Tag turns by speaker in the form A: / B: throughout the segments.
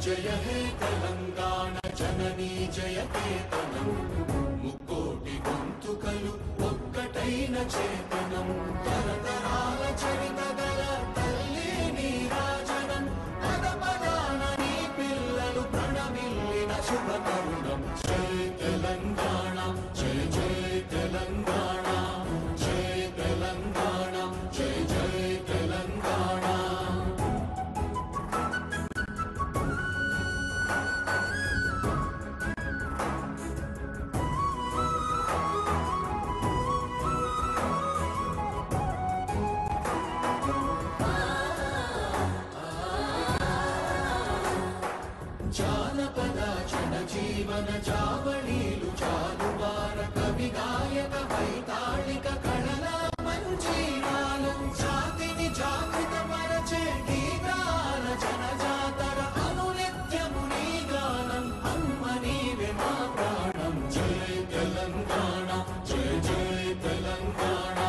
A: జయ హే తెలంగాణ జననీ జయకేతనం ముక్కోటి గొంతుకలు ఒక్కటైన చేతనం తరతరాల చరిత గల తల్లి నీరాజనం పద పదాన నీ పిల్లలు ప్రణమిల్లిన శుభ తరుణం జై తెలంగాణ జయ జయ తెలంగాణ జయ తెలంగాణ జయ జయ తెలంగాణ జానపద జనజీవన జావళీలు జాలువార కవి గాయక వైతాళిక కళల మంజీరాలు జాతిని జాగృత పరచే గీతాల జనజాతర అనునిత్యము నీ గానం అమ్మ నీవే మా ప్రాణం జయ తెలంగాణ జయ జయ తెలంగాణ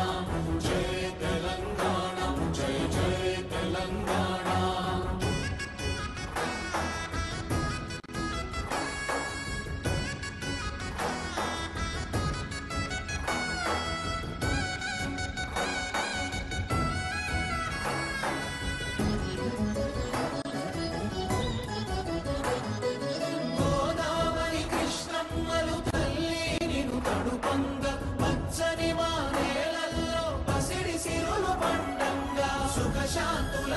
A: జయ తెలంగాణ జయ జయ తెలంగాణ శాంతుల